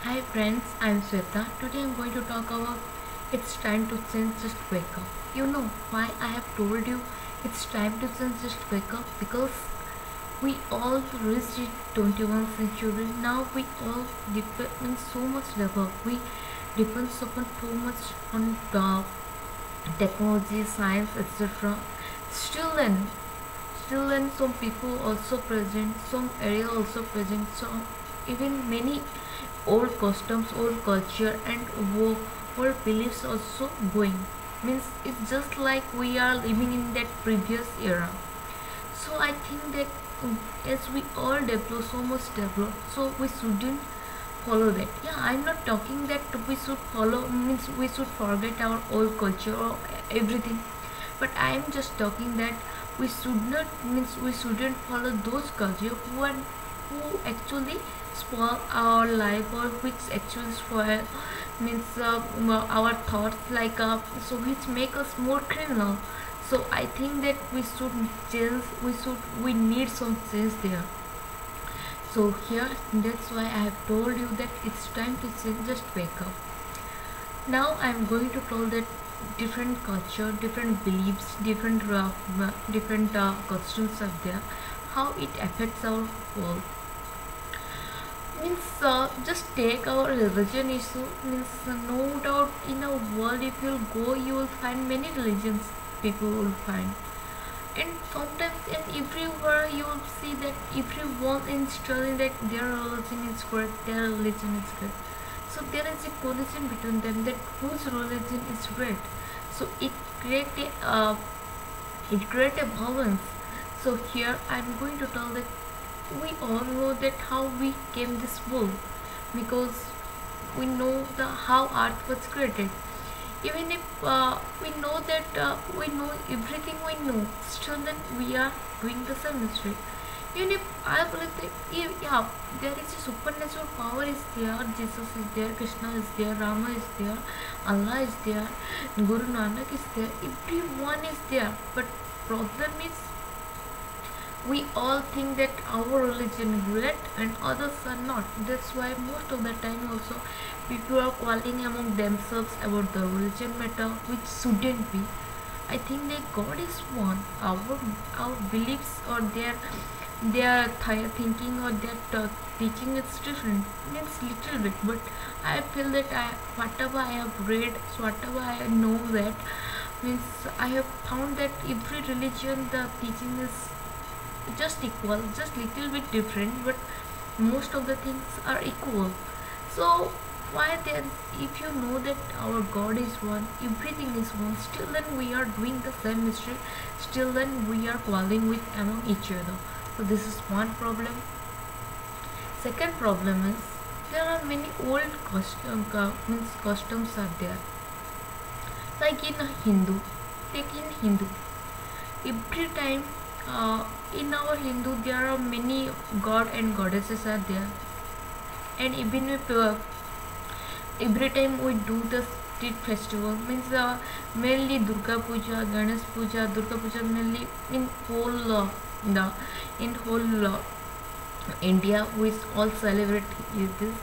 Hi friends, I'm Sweta. Today I'm going to talk about it's time to change, just wake up. You know why I have told you it's time to change, just wake up? Because we all reached the 21st century. Now we all depend so much develop. We depend upon too much on the technology, science, etc. Still then, still then some people also present, some area also present, so even many old customs, old culture and old beliefs also going. Means it's just like we are living in that previous era. So I think that as we all develop, so much develop, so we shouldn't follow that. Yeah, I'm not talking that we should follow, means we should forget our old culture or everything, but I am just talking that we should not, means we shouldn't follow those culture who actually spoil our life, or which actually spoil, means our thoughts, like so which make us more criminal. So I think that we should change, we need some change there. So here, that's why I have told you that it's time to change, just wake up. Now I'm going to tell that different culture, different beliefs, different customs are there, how it affects our world. Means just take our religion issue. Means no doubt in a world, if you'll go, you will find many religions. People will find, and sometimes and everywhere you will see that everyone is telling that their religion is correct, their religion is correct. So there is a collision between them, that whose religion is great. So it create a balance. So here I'm going to tell that we all know that how we came this world, because we know the how earth was created. Even if we know that we know everything we know, still then we are doing the same mistake. Even if I believe that yeah, there is a supernatural power is there, Jesus is there, Krishna is there, Rama is there, Allah is there, Guru Nanak is there, everyone is there. But problem is we all think that our religion is great and others are not. That's why most of the time also people are quarreling among themselves about the religion matter, which shouldn't be. I think that God is one. Our beliefs or their thinking or their teaching is different. Means little bit, but I feel that whatever I have read, so whatever I know, that means I have found that every religion the teaching is just equal, just little bit different, but most of the things are equal. So why then, if you know that our God is one, everything is one, still then we are doing the same mistake, still then we are quarreling with among each other. So this is one problem. Second problem is there are many old means customs are there, like in Hindu. Take in Hindu, every time in our Hindu there are many god and goddesses are there, and even if every time we do the street festival, means mainly Durga Puja, Ganesh Puja, Durga Puja mainly in whole the in whole India we all celebrate this,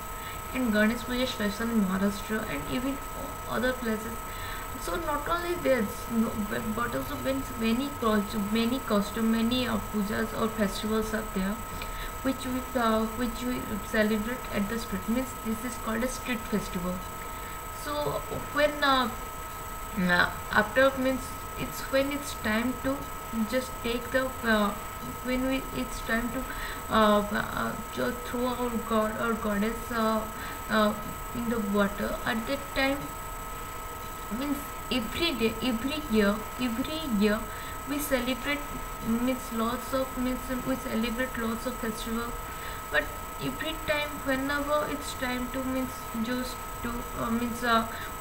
and Ganesh Puja special in Maharashtra and even other places. So not only this, no, but also when many custom, many pujas or festivals are there, which we celebrate at the street. Means this is called a street festival. So when after, means it's when it's time to just take the when we it's time to throw our god or goddess in the water. At that time, means every year we celebrate, means lots of, means we celebrate lots of festival. But every time whenever it's time to, means just to means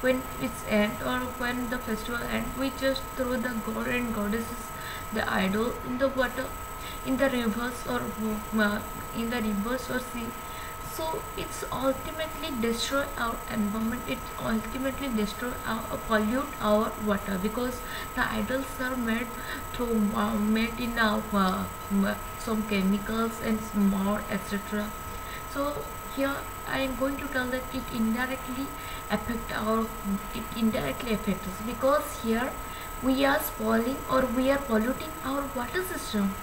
when it's end or when the festival end, we just throw the god and goddesses, the idol, in the water, in the rivers, or in the rivers or sea. So it's ultimately destroy our environment, it ultimately destroy our pollute our water, because the idols are made through made in some chemicals and more, etc. So here I am going to tell that it indirectly affects us, because here we are spoiling or we are polluting our water system.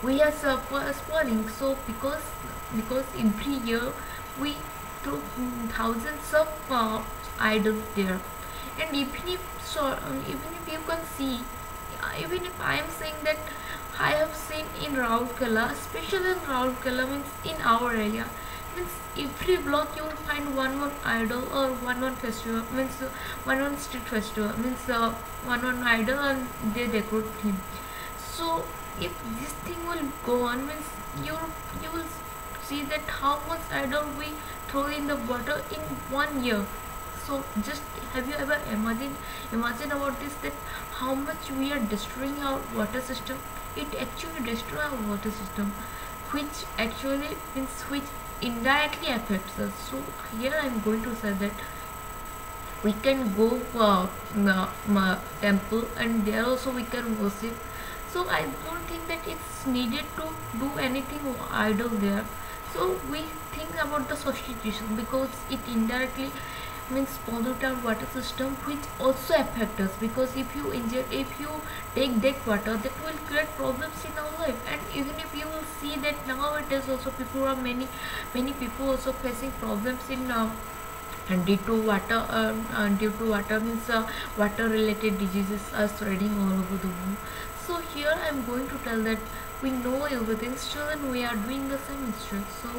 We are spoiling. So because every year we throw thousands of idols there. And even if you can see, even if I am saying that I have seen in Rourkela, especially in Rourkela, means in our area, means every block you will find one idol or one festival, means one street festival, means one idol, and they decorate him. So if this thing will go on, means you will see that how much idol we throw in the water in 1 year. So just have you ever imagine about this, that how much we are destroying our water system? It actually destroy our water system, which actually means which indirectly affects us. So here I am going to say that we can go for temple, and there also we can worship. So I don't think that it's needed to do anything idol there. So we think about the substitution, because it indirectly means pollute our water system, which also affect us, because if you take that water, that will create problems in our life. And even if you will see that nowadays also people are many people also facing problems in and due to water means water related diseases are spreading all over the world. So here I am going to tell that we know everything, still and we are doing the same mistake. So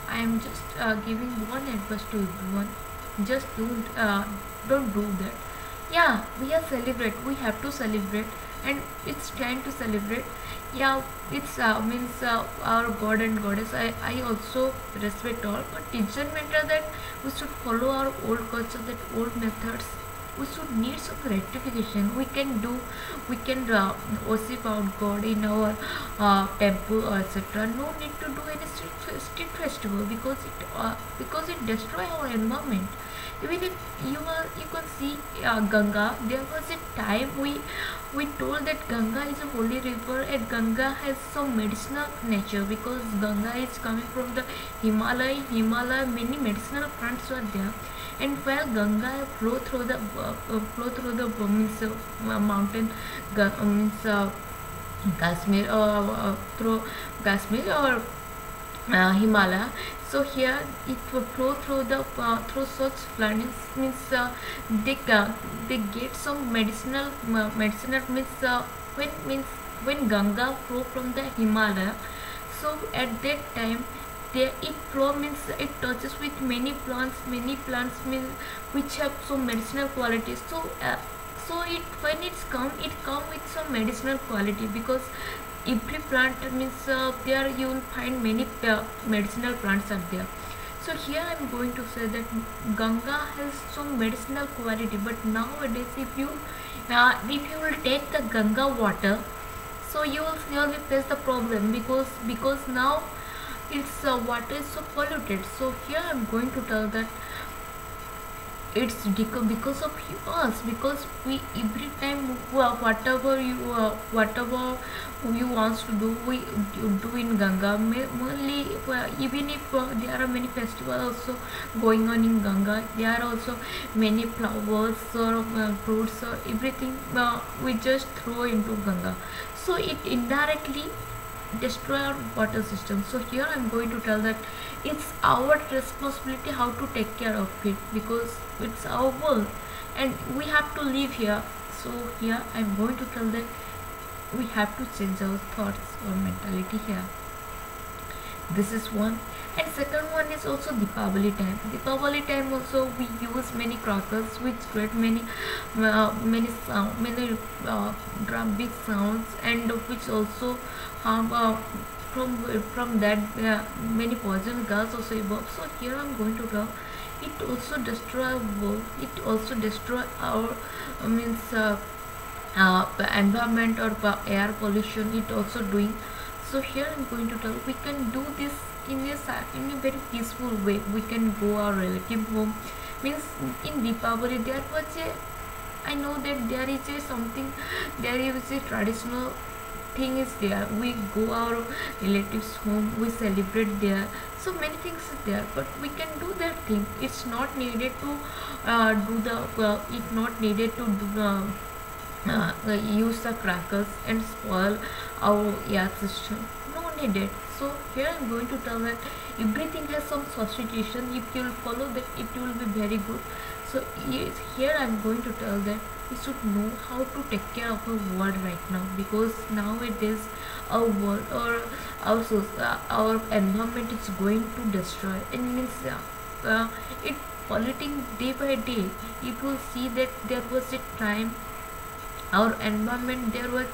I am just giving one advice to everyone: just don't do that. Yeah, we are celebrate, we have to celebrate, and it's time to celebrate. Yeah, it's means our god and goddess, I also respect all, but it doesn't matter that we should follow our old culture, that old methods. We should need some rectification. We can worship our god in our temple or etc. No need to do any street festival, because it destroy our environment. Even if you can see Ganga, there was a time we told that Ganga is a holy river, and Ganga has some medicinal nature, because Ganga is coming from the Himalaya many medicinal plants are there. And while Ganga flow through the means mountain, means Kashmir, or through Kashmir or Himalaya. So here it will flow through the through such plants, means they get some medicinal means when Ganga flow from the Himalaya. So at that time it flow, means it touches with many plants means which have some medicinal qualities. So it when it come with some medicinal quality, because every plant means there you will find many medicinal plants are there. So here I am going to say that Ganga has some medicinal quality, but nowadays if you will take the Ganga water, so you will face the problem, because now its water is so polluted. So here I am going to tell that it's because of us, because we every time whatever you wants to do, you do in Ganga. Mainly even if there are many festivals also going on in Ganga, there are also many flowers or fruits or everything we just throw into Ganga. So it indirectly destroy our water system. So here I am going to tell that it's our responsibility how to take care of it, because it's our world and we have to live here. So here I am going to tell that we have to change our thoughts or mentality here. This is one. And second one is also Deepavali time. Deepavali time also we use many crackers which create many drum big sounds, and which also harm from that many poison gas also evolve. So here I am going to tell it also destroy our world, it also destroy our environment or air pollution it also doing. So here I am going to tell we can do this in a very peaceful way. We can go our relative home, means in Deepavali there was a, I know that there is a something, there is a traditional thing is there. We go our relatives home, we celebrate there, so many things is there, but we can do that thing. It's not needed to do the it not needed to do use the crackers and spoil our air system. No needed. So here I'm going to tell that everything has some substitution. If you will follow that, it will be very good. So yes, here I'm going to tell that we should know how to take care of our world right now, because nowadays our world or our environment is going to destroy. It means it polluting day by day. If you see that there was a time our environment there was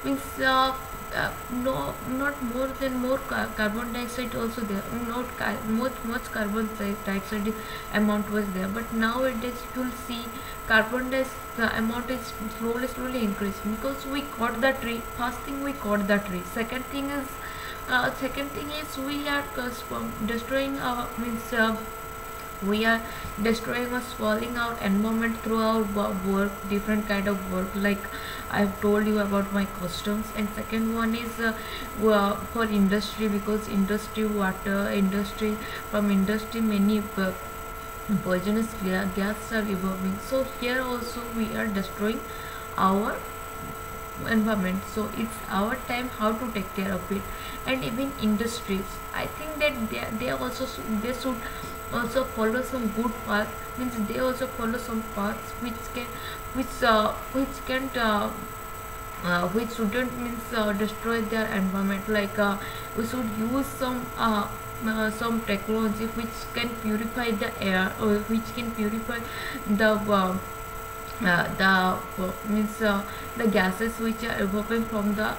means no, not more than more carbon dioxide also there, not much carbon dioxide amount was there, but nowadays you will see carbon dioxide the amount is slowly increasing, because we cut the tree. First thing, we cut the tree. Second thing is we are destroying our means we are destroying or spoiling our environment through our work, different kind of work, like I have told you about my customs. And second one is for industry, because industry water industry, from industry many poisonous gas are evolving. So here also we are destroying our environment. So it's our time how to take care of it. And even industries, I think that they also they should also follow some good path, means they also follow some paths which can which can't which shouldn't means destroy their environment, like we should use some technology which can purify the air, or which can purify the means the gases which are evolving from the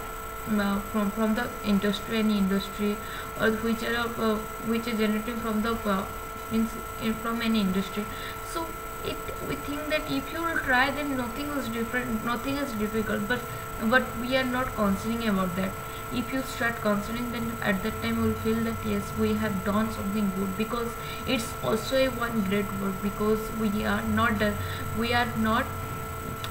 from the industry, any industry, or which are generating from the means from any industry. So we think that if you will try, then nothing is different, nothing is difficult, but we are not considering about that. If you start considering, then at that time we will feel that yes, we have done something good, because it's also a one great work, because we are not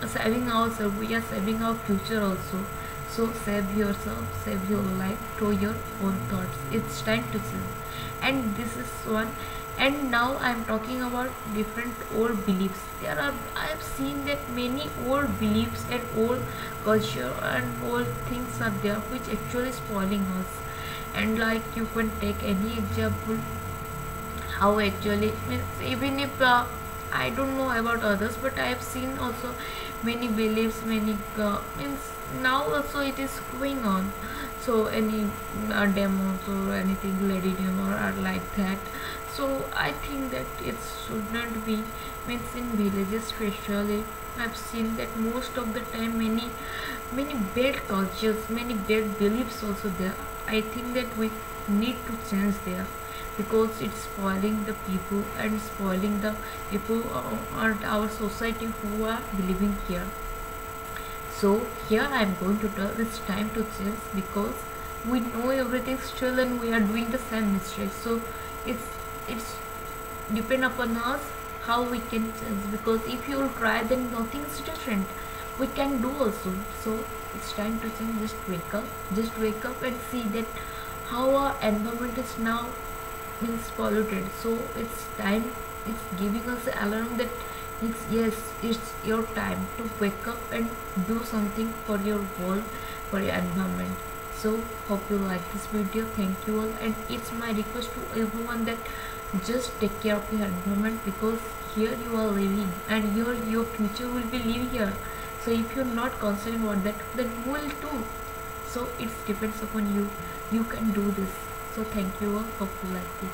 saving ourselves, we are saving our future also. So save yourself, save your life through your own thoughts. It's time to change. And this is one. And now I am talking about different old beliefs. I have seen that many old beliefs and old culture and old things are there which actually spoiling us. And like you can take any example, how actually means, even if I don't know about others, but I have seen also many beliefs, many means now also it is going on. So any demos or anything, lady demo or like that. So I think that it should not be, means in villages especially I've seen that most of the time many bad cultures, many bad beliefs also there. I think that we need to change there, because it's spoiling the people and spoiling the people or our society who are living here. So here I am going to tell it's time to change, because we know everything still and we are doing the same mistakes. So it's depend upon us how we can change, because if you will try, then nothing is different, we can do also. So it's time to change. Just wake up and see that how our environment is now means polluted. So it's time, it's giving us an alarm that it's your time to wake up and do something for your world, for your environment. So hope you like this video. Thank you all, and it's my request to everyone that just take care of your environment, because here you are living and your future will be living here. So if you're not concerned about that, then who will do? So it depends upon you. You can do this. So thank you all. Hope you like this.